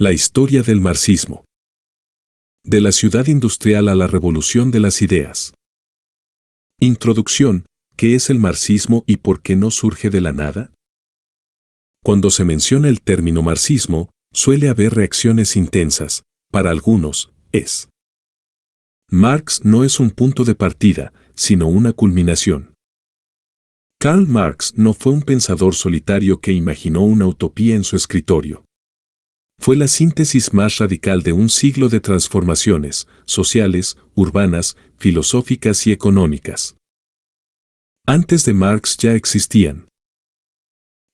La historia del marxismo. De la ciudad industrial a la revolución de las ideas. Introducción. ¿Qué es el marxismo y por qué no surge de la nada? Cuando se menciona el término marxismo, suele haber reacciones intensas. Para algunos, es. Marx no es un punto de partida, sino una culminación. Karl Marx no fue un pensador solitario que imaginó una utopía en su escritorio. Fue la síntesis más radical de un siglo de transformaciones sociales, urbanas, filosóficas y económicas. Antes de Marx ya existían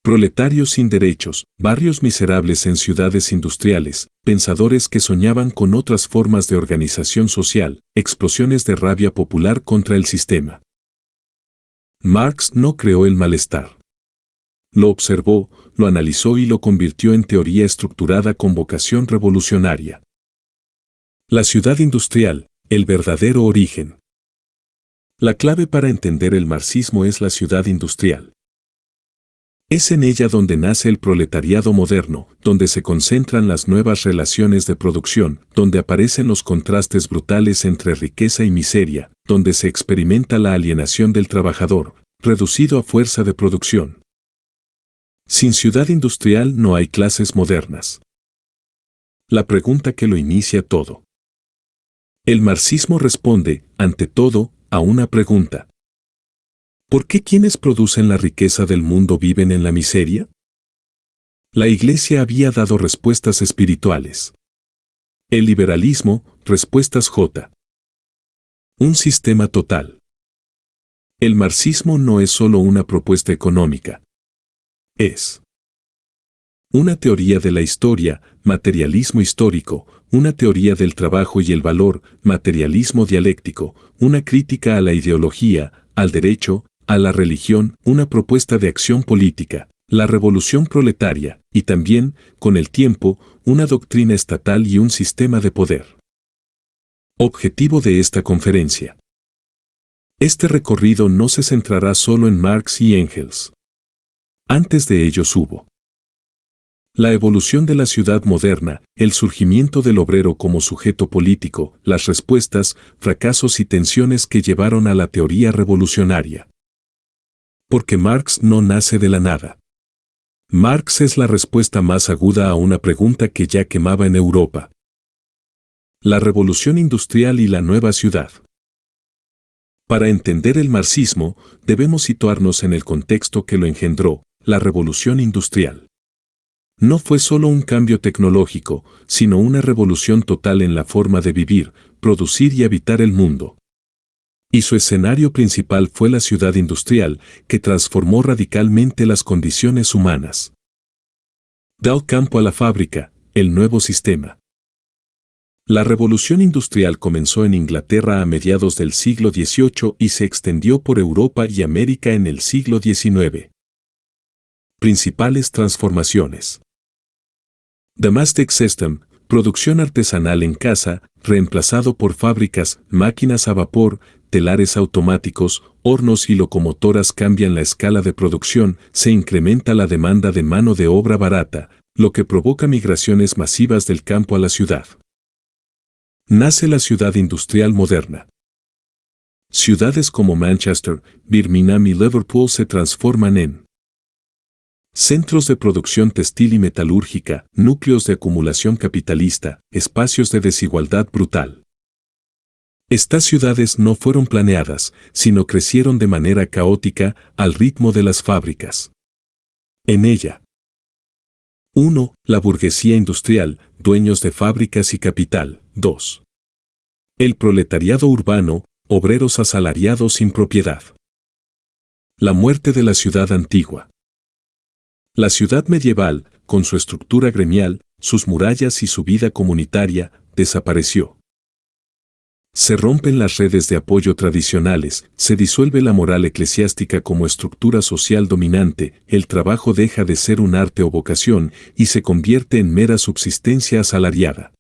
proletarios sin derechos, barrios miserables en ciudades industriales, pensadores que soñaban con otras formas de organización social, explosiones de rabia popular contra el sistema. Marx no creó el malestar. Lo observó, lo analizó y lo convirtió en teoría estructurada con vocación revolucionaria. La ciudad industrial, el verdadero origen. La clave para entender el marxismo es la ciudad industrial. Es en ella donde nace el proletariado moderno, donde se concentran las nuevas relaciones de producción, donde aparecen los contrastes brutales entre riqueza y miseria, donde se experimenta la alienación del trabajador, reducido a fuerza de producción. Sin ciudad industrial no hay clases modernas. La pregunta que lo inicia todo. El marxismo responde, ante todo, a una pregunta. ¿Por qué quienes producen la riqueza del mundo viven en la miseria? La Iglesia había dado respuestas espirituales. El liberalismo, respuestas J. Un sistema total. El marxismo no es solo una propuesta económica. Es una teoría de la historia, materialismo histórico, una teoría del trabajo y el valor, materialismo dialéctico, una crítica a la ideología, al derecho, a la religión, una propuesta de acción política, la revolución proletaria, y también, con el tiempo, una doctrina estatal y un sistema de poder. Objetivo de esta conferencia. Este recorrido no se centrará solo en Marx y Engels. Antes de ellos hubo la evolución de la ciudad moderna, el surgimiento del obrero como sujeto político, las respuestas, fracasos y tensiones que llevaron a la teoría revolucionaria. Porque Marx no nace de la nada. Marx es la respuesta más aguda a una pregunta que ya quemaba en Europa. La revolución industrial y la nueva ciudad. Para entender el marxismo, debemos situarnos en el contexto que lo engendró, la revolución industrial. No fue solo un cambio tecnológico, sino una revolución total en la forma de vivir, producir y habitar el mundo. Y su escenario principal fue la ciudad industrial, que transformó radicalmente las condiciones humanas. Del campo a la fábrica, el nuevo sistema. La revolución industrial comenzó en Inglaterra a mediados del siglo XVIII y se extendió por Europa y América en el siglo XIX. Principales transformaciones. Domestic System, producción artesanal en casa, reemplazado por fábricas, máquinas a vapor, telares automáticos, hornos y locomotoras cambian la escala de producción, se incrementa la demanda de mano de obra barata, lo que provoca migraciones masivas del campo a la ciudad. Nace la ciudad industrial moderna. Ciudades como Manchester, Birmingham y Liverpool se transforman en centros de producción textil y metalúrgica, núcleos de acumulación capitalista, espacios de desigualdad brutal. Estas ciudades no fueron planeadas, sino crecieron de manera caótica al ritmo de las fábricas. En ella. 1. La burguesía industrial, dueños de fábricas y capital. 2. El proletariado urbano, obreros asalariados sin propiedad. La muerte de la ciudad antigua. La ciudad medieval, con su estructura gremial, sus murallas y su vida comunitaria, desapareció. Se rompen las redes de apoyo tradicionales, se disuelve la moral eclesiástica como estructura social dominante, el trabajo deja de ser un arte o vocación y se convierte en mera subsistencia asalariada.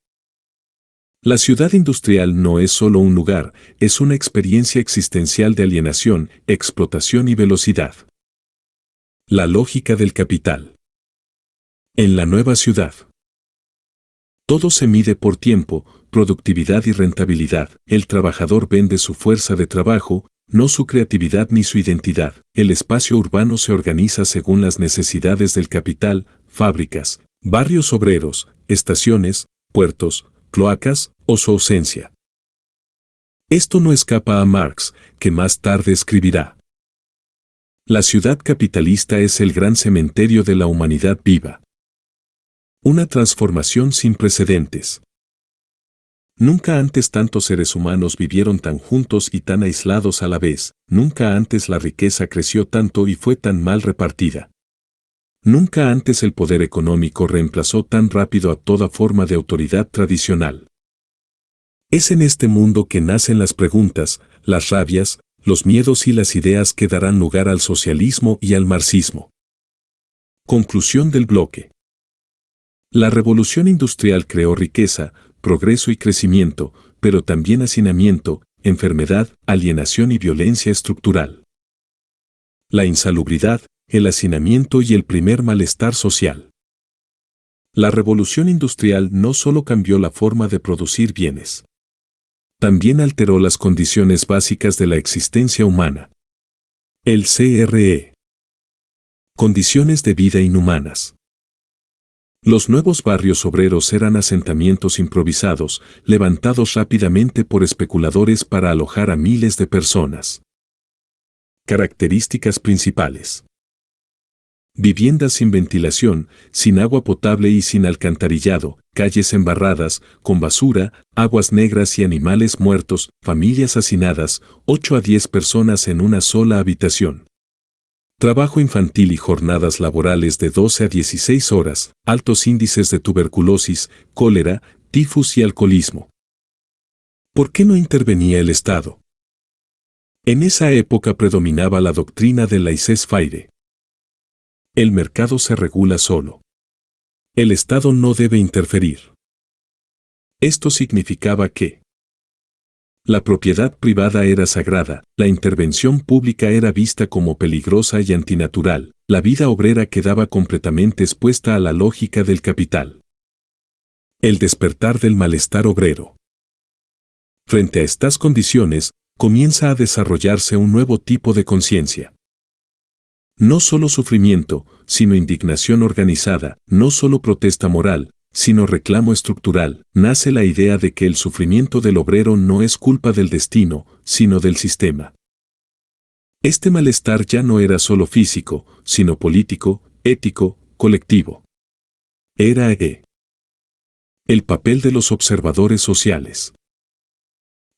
La ciudad industrial no es solo un lugar, es una experiencia existencial de alienación, explotación y velocidad. La lógica del capital. En la nueva ciudad. Todo se mide por tiempo, productividad y rentabilidad. El trabajador vende su fuerza de trabajo, no su creatividad ni su identidad. El espacio urbano se organiza según las necesidades del capital, fábricas, barrios obreros, estaciones, puertos, cloacas o su ausencia. Esto no escapa a Marx, que más tarde escribirá: la ciudad capitalista es el gran cementerio de la humanidad viva. Una transformación sin precedentes. Nunca antes tantos seres humanos vivieron tan juntos y tan aislados a la vez, nunca antes la riqueza creció tanto y fue tan mal repartida. Nunca antes el poder económico reemplazó tan rápido a toda forma de autoridad tradicional. Es en este mundo que nacen las preguntas, las rabias, los miedos y las ideas que darán lugar al socialismo y al marxismo. Conclusión del bloque. La revolución industrial creó riqueza, progreso y crecimiento, pero también hacinamiento, enfermedad, alienación y violencia estructural. La insalubridad, el hacinamiento y el primer malestar social. La revolución industrial no solo cambió la forma de producir bienes. También alteró las condiciones básicas de la existencia humana. El CRE. Condiciones de vida inhumanas. Los nuevos barrios obreros eran asentamientos improvisados, levantados rápidamente por especuladores para alojar a miles de personas. Características principales. Viviendas sin ventilación, sin agua potable y sin alcantarillado, calles embarradas, con basura, aguas negras y animales muertos, familias hacinadas, 8 a 10 personas en una sola habitación. Trabajo infantil y jornadas laborales de 12 a 16 horas, altos índices de tuberculosis, cólera, tifus y alcoholismo. ¿Por qué no intervenía el Estado? En esa época predominaba la doctrina del laissez-faire. El mercado se regula solo. El Estado no debe interferir. Esto significaba que la propiedad privada era sagrada, la intervención pública era vista como peligrosa y antinatural, la vida obrera quedaba completamente expuesta a la lógica del capital. El despertar del malestar obrero. Frente a estas condiciones, comienza a desarrollarse un nuevo tipo de conciencia. No solo sufrimiento, sino indignación organizada, no solo protesta moral, sino reclamo estructural. Nace la idea de que el sufrimiento del obrero no es culpa del destino, sino del sistema. Este malestar ya no era solo físico, sino político, ético, colectivo. Era el papel de los observadores sociales.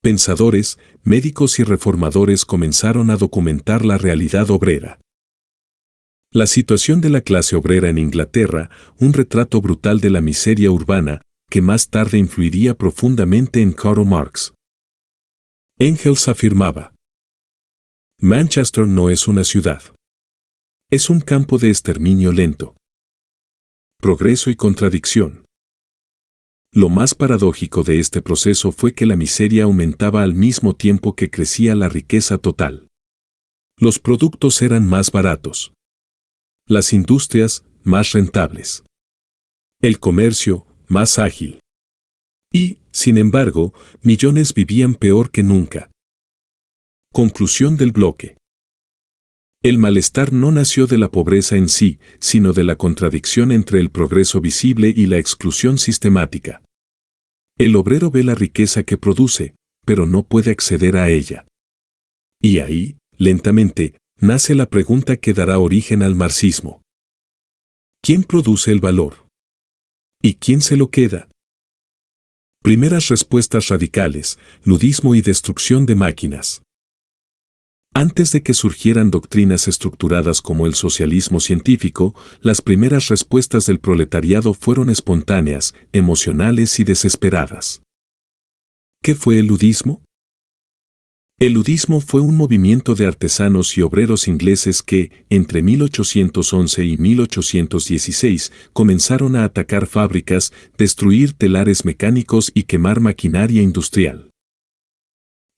Pensadores, médicos y reformadores comenzaron a documentar la realidad obrera. La situación de la clase obrera en Inglaterra, un retrato brutal de la miseria urbana, que más tarde influiría profundamente en Karl Marx. Engels afirmaba: Manchester no es una ciudad. Es un campo de exterminio lento. Progreso y contradicción. Lo más paradójico de este proceso fue que la miseria aumentaba al mismo tiempo que crecía la riqueza total. Los productos eran más baratos. Las industrias, más rentables. El comercio, más ágil. Y, sin embargo, millones vivían peor que nunca. Conclusión del bloque. El malestar no nació de la pobreza en sí, sino de la contradicción entre el progreso visible y la exclusión sistemática. El obrero ve la riqueza que produce, pero no puede acceder a ella. Y ahí, lentamente, nace la pregunta que dará origen al marxismo. ¿Quién produce el valor? ¿Y quién se lo queda? Primeras respuestas radicales, ludismo y destrucción de máquinas. Antes de que surgieran doctrinas estructuradas como el socialismo científico, las primeras respuestas del proletariado fueron espontáneas, emocionales y desesperadas. ¿Qué fue el ludismo? El ludismo fue un movimiento de artesanos y obreros ingleses que, entre 1811 y 1816, comenzaron a atacar fábricas, destruir telares mecánicos y quemar maquinaria industrial.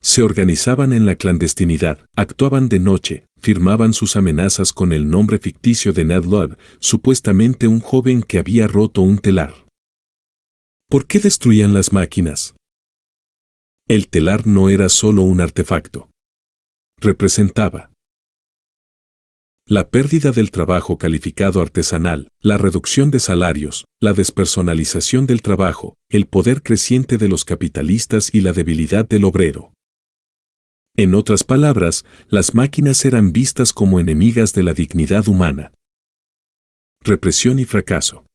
Se organizaban en la clandestinidad, actuaban de noche, firmaban sus amenazas con el nombre ficticio de Ned Ludd, supuestamente un joven que había roto un telar. ¿Por qué destruían las máquinas? El telar no era solo un artefacto. Representaba la pérdida del trabajo calificado artesanal, la reducción de salarios, la despersonalización del trabajo, el poder creciente de los capitalistas y la debilidad del obrero. En otras palabras, las máquinas eran vistas como enemigas de la dignidad humana. Represión y fracaso.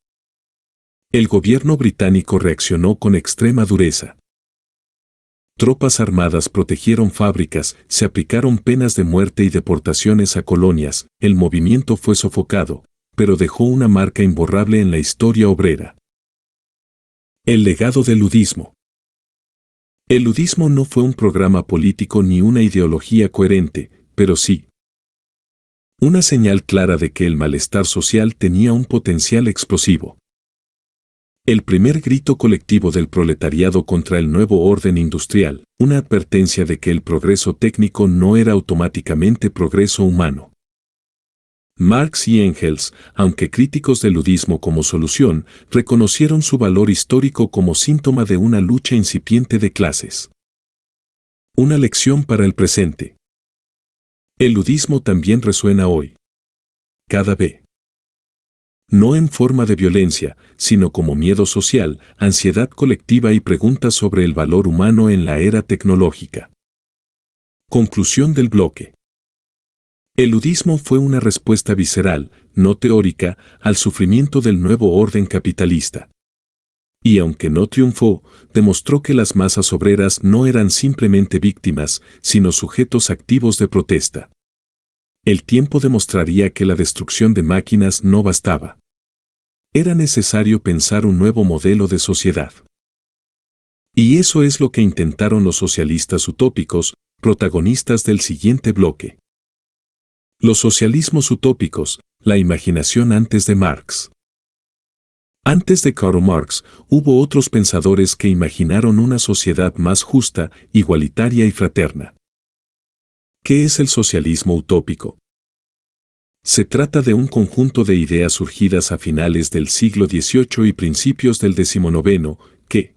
El gobierno británico reaccionó con extrema dureza. Tropas armadas protegieron fábricas, se aplicaron penas de muerte y deportaciones a colonias, el movimiento fue sofocado, pero dejó una marca imborrable en la historia obrera. El legado del ludismo. El ludismo no fue un programa político ni una ideología coherente, pero sí una señal clara de que el malestar social tenía un potencial explosivo. El primer grito colectivo del proletariado contra el nuevo orden industrial, una advertencia de que el progreso técnico no era automáticamente progreso humano. Marx y Engels, aunque críticos del ludismo como solución, reconocieron su valor histórico como síntoma de una lucha incipiente de clases. Una lección para el presente. El ludismo también resuena hoy. Cada vez. No en forma de violencia, sino como miedo social, ansiedad colectiva y preguntas sobre el valor humano en la era tecnológica. Conclusión del bloque. El ludismo fue una respuesta visceral, no teórica, al sufrimiento del nuevo orden capitalista. Y aunque no triunfó, demostró que las masas obreras no eran simplemente víctimas, sino sujetos activos de protesta. El tiempo demostraría que la destrucción de máquinas no bastaba. Era necesario pensar un nuevo modelo de sociedad. Y eso es lo que intentaron los socialistas utópicos, protagonistas del siguiente bloque. Los socialismos utópicos, la imaginación antes de Marx. Antes de Karl Marx, hubo otros pensadores que imaginaron una sociedad más justa, igualitaria y fraterna. ¿Qué es el socialismo utópico? Se trata de un conjunto de ideas surgidas a finales del siglo XVIII y principios del XIX, que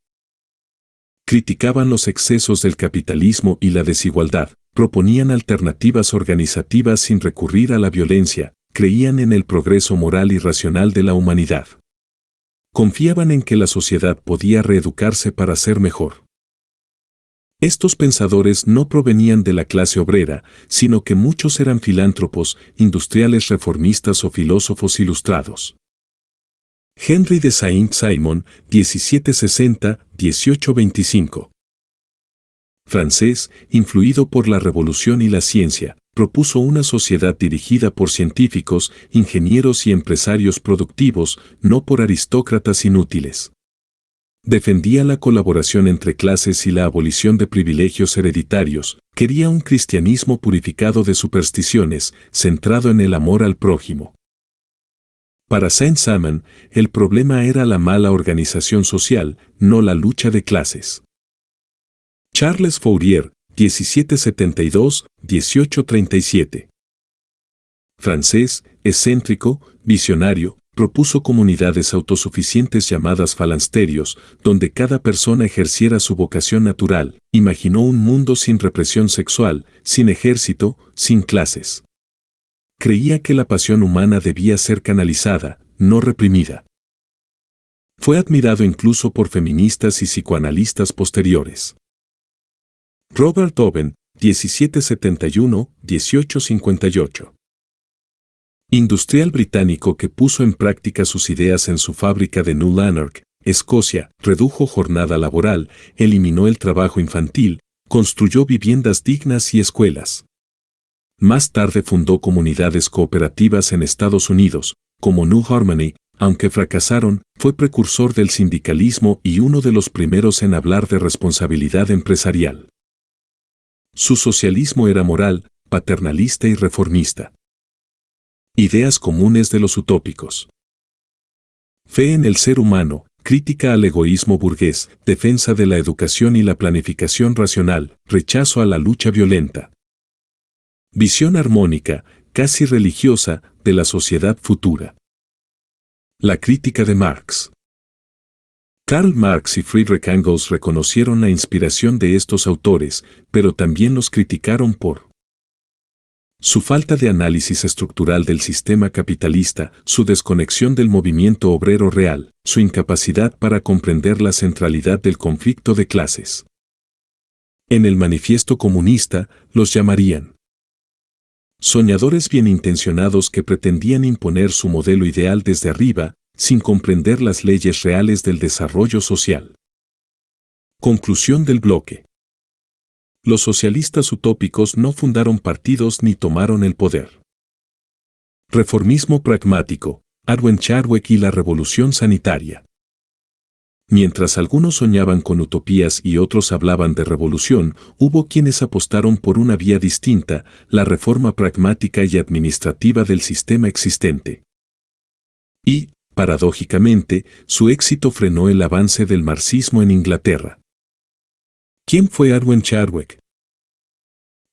criticaban los excesos del capitalismo y la desigualdad, proponían alternativas organizativas sin recurrir a la violencia, creían en el progreso moral y racional de la humanidad. Confiaban en que la sociedad podía reeducarse para ser mejor. Estos pensadores no provenían de la clase obrera, sino que muchos eran filántropos, industriales reformistas o filósofos ilustrados. Henry de Saint-Simon, 1760-1825. Francés, influido por la revolución y la ciencia, propuso una sociedad dirigida por científicos, ingenieros y empresarios productivos, no por aristócratas inútiles. Defendía la colaboración entre clases y la abolición de privilegios hereditarios, quería un cristianismo purificado de supersticiones, centrado en el amor al prójimo. Para Saint-Simon, el problema era la mala organización social, no la lucha de clases. Charles Fourier, 1772-1837. Francés, excéntrico, visionario, propuso comunidades autosuficientes llamadas falansterios, donde cada persona ejerciera su vocación natural, imaginó un mundo sin represión sexual, sin ejército, sin clases. Creía que la pasión humana debía ser canalizada, no reprimida. Fue admirado incluso por feministas y psicoanalistas posteriores. Robert Owen, 1771-1858. Industrial británico que puso en práctica sus ideas en su fábrica de New Lanark, Escocia, redujo jornada laboral, eliminó el trabajo infantil, construyó viviendas dignas y escuelas. Más tarde fundó comunidades cooperativas en Estados Unidos, como New Harmony, aunque fracasaron, fue precursor del sindicalismo y uno de los primeros en hablar de responsabilidad empresarial. Su socialismo era moral, paternalista y reformista. Ideas comunes de los utópicos. Fe en el ser humano, crítica al egoísmo burgués, defensa de la educación y la planificación racional, rechazo a la lucha violenta. Visión armónica, casi religiosa, de la sociedad futura. La crítica de Marx. Karl Marx y Friedrich Engels reconocieron la inspiración de estos autores, pero también los criticaron por su falta de análisis estructural del sistema capitalista, su desconexión del movimiento obrero real, su incapacidad para comprender la centralidad del conflicto de clases. En el Manifiesto Comunista, los llamarían soñadores bien intencionados que pretendían imponer su modelo ideal desde arriba, sin comprender las leyes reales del desarrollo social. Conclusión del bloque. Los socialistas utópicos no fundaron partidos ni tomaron el poder. Reformismo pragmático, Arwen Chadwick y la revolución sanitaria. Mientras algunos soñaban con utopías y otros hablaban de revolución, hubo quienes apostaron por una vía distinta, la reforma pragmática y administrativa del sistema existente. Y, paradójicamente, su éxito frenó el avance del marxismo en Inglaterra. ¿Quién fue Arwen Chadwick?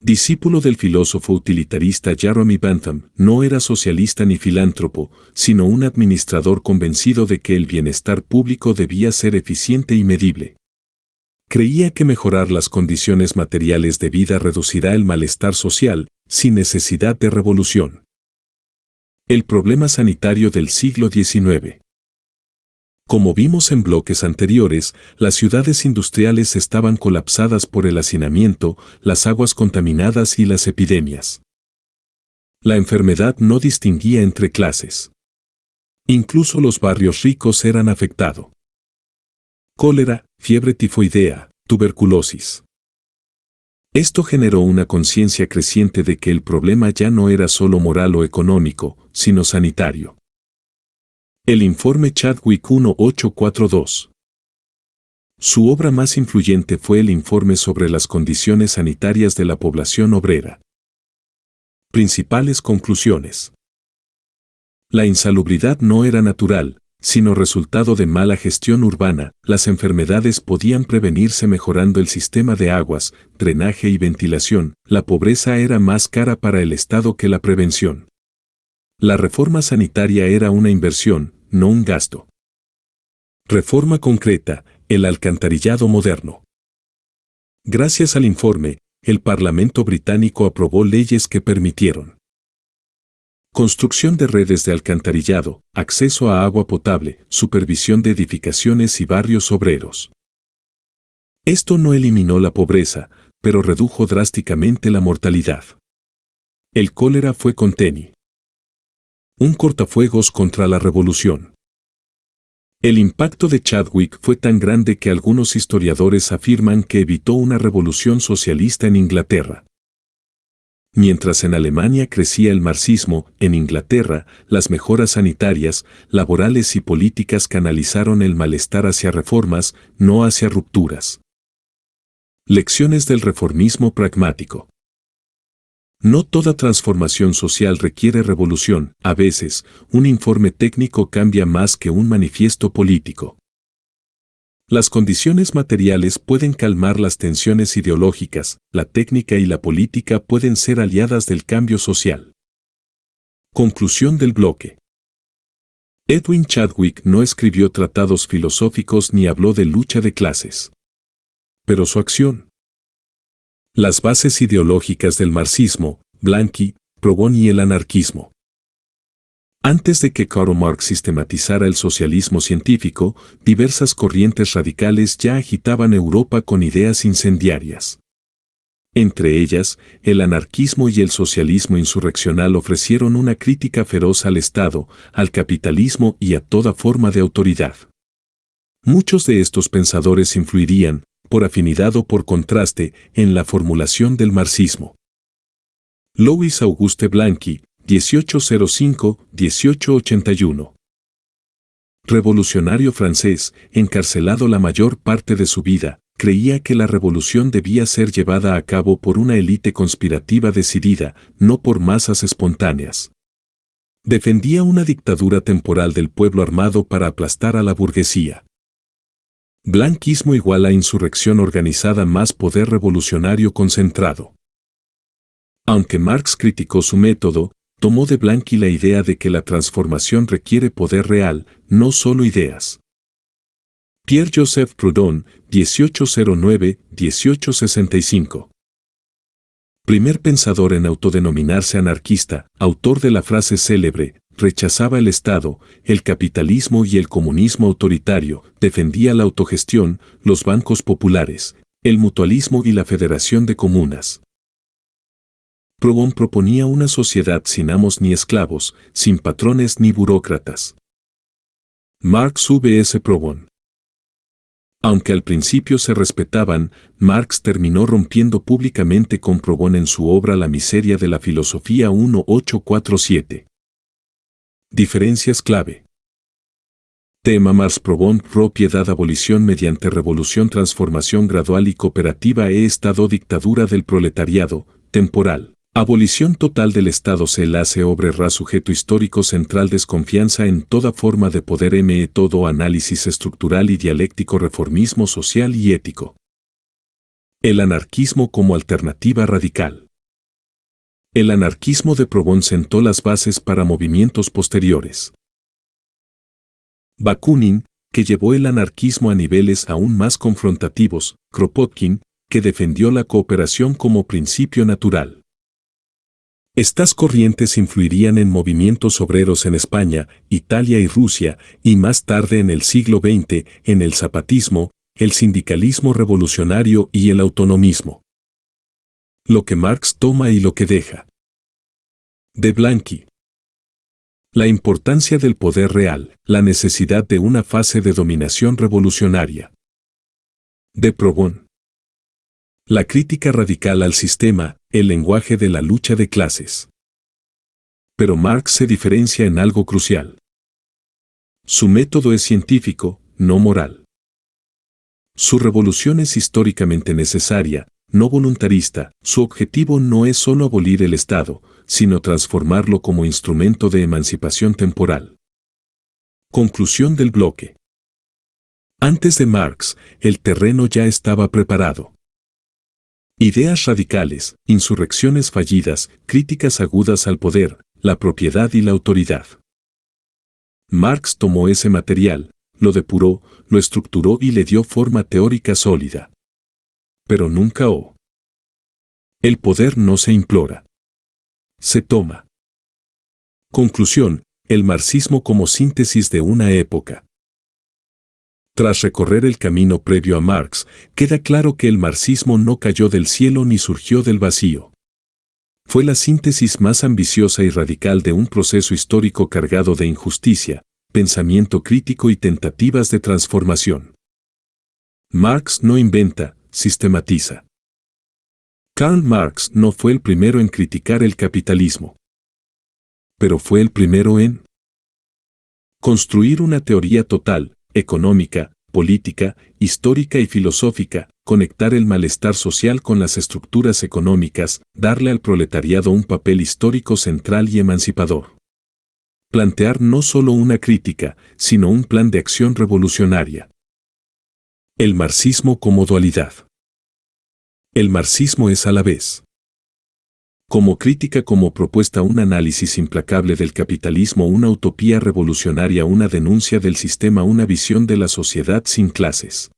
Discípulo del filósofo utilitarista Jeremy Bentham, no era socialista ni filántropo, sino un administrador convencido de que el bienestar público debía ser eficiente y medible. Creía que mejorar las condiciones materiales de vida reducirá el malestar social, sin necesidad de revolución. El problema sanitario del siglo XIX. Como vimos en bloques anteriores, las ciudades industriales estaban colapsadas por el hacinamiento, las aguas contaminadas y las epidemias. La enfermedad no distinguía entre clases. Incluso los barrios ricos eran afectados. Cólera, fiebre tifoidea, tuberculosis. Esto generó una conciencia creciente de que el problema ya no era solo moral o económico, sino sanitario. El informe Chadwick 1842. Su obra más influyente fue el informe sobre las condiciones sanitarias de la población obrera. Principales conclusiones. La insalubridad no era natural, sino resultado de mala gestión urbana. Las enfermedades podían prevenirse mejorando el sistema de aguas, drenaje y ventilación. La pobreza era más cara para el Estado que la prevención. La reforma sanitaria era una inversión, no un gasto. Reforma concreta, el alcantarillado moderno. Gracias al informe, el Parlamento británico aprobó leyes que permitieron construcción de redes de alcantarillado, acceso a agua potable, supervisión de edificaciones y barrios obreros. Esto no eliminó la pobreza, pero redujo drásticamente la mortalidad. El cólera fue contenido. Un cortafuegos contra la revolución. El impacto de Chadwick fue tan grande que algunos historiadores afirman que evitó una revolución socialista en Inglaterra. Mientras en Alemania crecía el marxismo, en Inglaterra, las mejoras sanitarias, laborales y políticas canalizaron el malestar hacia reformas, no hacia rupturas. Lecciones del reformismo pragmático. No toda transformación social requiere revolución, a veces, un informe técnico cambia más que un manifiesto político. Las condiciones materiales pueden calmar las tensiones ideológicas, la técnica y la política pueden ser aliadas del cambio social. Conclusión del bloque. Edwin Chadwick no escribió tratados filosóficos ni habló de lucha de clases. Pero su acción. Las bases ideológicas del marxismo, Blanqui, Proudhon y el anarquismo. Antes de que Karl Marx sistematizara el socialismo científico, diversas corrientes radicales ya agitaban Europa con ideas incendiarias. Entre ellas, el anarquismo y el socialismo insurreccional ofrecieron una crítica feroz al Estado, al capitalismo y a toda forma de autoridad. Muchos de estos pensadores influirían, por afinidad o por contraste, en la formulación del marxismo. Louis Auguste Blanqui, 1805-1881. Revolucionario francés, encarcelado la mayor parte de su vida, creía que la revolución debía ser llevada a cabo por una élite conspirativa decidida, no por masas espontáneas. Defendía una dictadura temporal del pueblo armado para aplastar a la burguesía. Blanquismo igual a insurrección organizada más poder revolucionario concentrado. Aunque Marx criticó su método, tomó de Blanqui la idea de que la transformación requiere poder real, no solo ideas. Pierre-Joseph Proudhon, 1809-1865. Primer pensador en autodenominarse anarquista, autor de la frase célebre, rechazaba el Estado, el capitalismo y el comunismo autoritario, defendía la autogestión, los bancos populares, el mutualismo y la federación de comunas. Proudhon proponía una sociedad sin amos ni esclavos, sin patrones ni burócratas. Marx vs. Proudhon. Aunque al principio se respetaban, Marx terminó rompiendo públicamente con Proudhon en su obra La miseria de la filosofía 1847. Diferencias clave. Tema Marx Proudhon: propiedad, abolición mediante revolución, transformación gradual y cooperativa, Estado, dictadura del proletariado, temporal. Abolición total del Estado, se el hace obrera, sujeto histórico central, desconfianza en toda forma de poder, todo análisis estructural y dialéctico, reformismo social y ético. El anarquismo como alternativa radical. El anarquismo de Proudhon sentó las bases para movimientos posteriores. Bakunin, que llevó el anarquismo a niveles aún más confrontativos, Kropotkin, que defendió la cooperación como principio natural. Estas corrientes influirían en movimientos obreros en España, Italia y Rusia, y más tarde en el siglo XX, en el zapatismo, el sindicalismo revolucionario y el autonomismo. Lo que Marx toma y lo que deja. De Blanqui. La importancia del poder real, la necesidad de una fase de dominación revolucionaria. De Proudhon. La crítica radical al sistema, el lenguaje de la lucha de clases. Pero Marx se diferencia en algo crucial. Su método es científico, no moral. Su revolución es históricamente necesaria, no voluntarista. Su objetivo no es solo abolir el Estado, sino transformarlo como instrumento de emancipación temporal. Conclusión del bloque. Antes de Marx, el terreno ya estaba preparado. Ideas radicales, insurrecciones fallidas, críticas agudas al poder, la propiedad y la autoridad. Marx tomó ese material, lo depuró, lo estructuró y le dio forma teórica sólida. Pero nunca El poder no se implora. Se toma. Conclusión: el marxismo como síntesis de una época. Tras recorrer el camino previo a Marx, queda claro que el marxismo no cayó del cielo ni surgió del vacío. Fue la síntesis más ambiciosa y radical de un proceso histórico cargado de injusticia, pensamiento crítico y tentativas de transformación. Marx no inventa, sistematiza. Karl Marx no fue el primero en criticar el capitalismo. Pero fue el primero en construir una teoría total, económica, política, histórica y filosófica, conectar el malestar social con las estructuras económicas, darle al proletariado un papel histórico central y emancipador. Plantear no solo una crítica, sino un plan de acción revolucionaria. El marxismo como dualidad. El marxismo es a la vez como crítica, como propuesta, un análisis implacable del capitalismo, una utopía revolucionaria, una denuncia del sistema, una visión de la sociedad sin clases.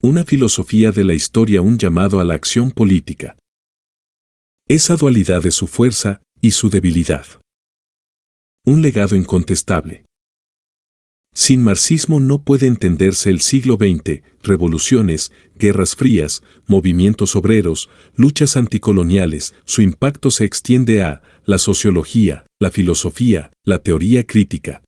Una filosofía de la historia, un llamado a la acción política. Esa dualidad es su fuerza y su debilidad. Un legado incontestable. Sin marxismo no puede entenderse el siglo XX, revoluciones, guerras frías, movimientos obreros, luchas anticoloniales. Su impacto se extiende a la sociología, la filosofía, la teoría crítica,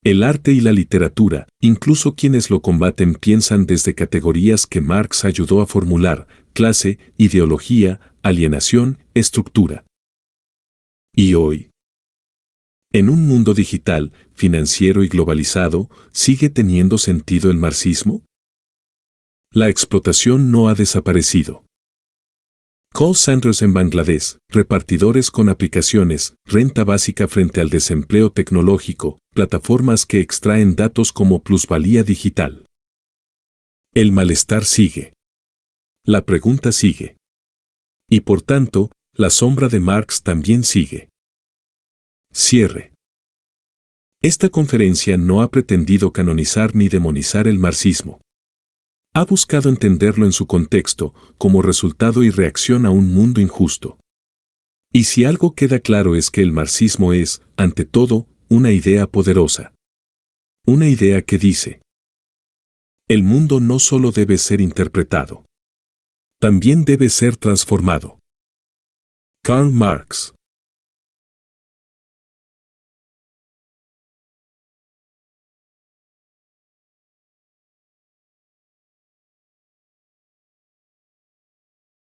el arte y la literatura. Incluso quienes lo combaten piensan desde categorías que Marx ayudó a formular: clase, ideología, alienación, estructura. Y hoy, en un mundo digital, financiero y globalizado, ¿sigue teniendo sentido el marxismo? La explotación no ha desaparecido. Call centers en Bangladesh, repartidores con aplicaciones, renta básica frente al desempleo tecnológico, plataformas que extraen datos como plusvalía digital. El malestar sigue. La pregunta sigue. Y por tanto, la sombra de Marx también sigue. Cierre. Esta conferencia no ha pretendido canonizar ni demonizar el marxismo. Ha buscado entenderlo en su contexto, como resultado y reacción a un mundo injusto. Y si algo queda claro es que el marxismo es, ante todo, una idea poderosa. Una idea que dice: el mundo no solo debe ser interpretado, también debe ser transformado. Karl Marx.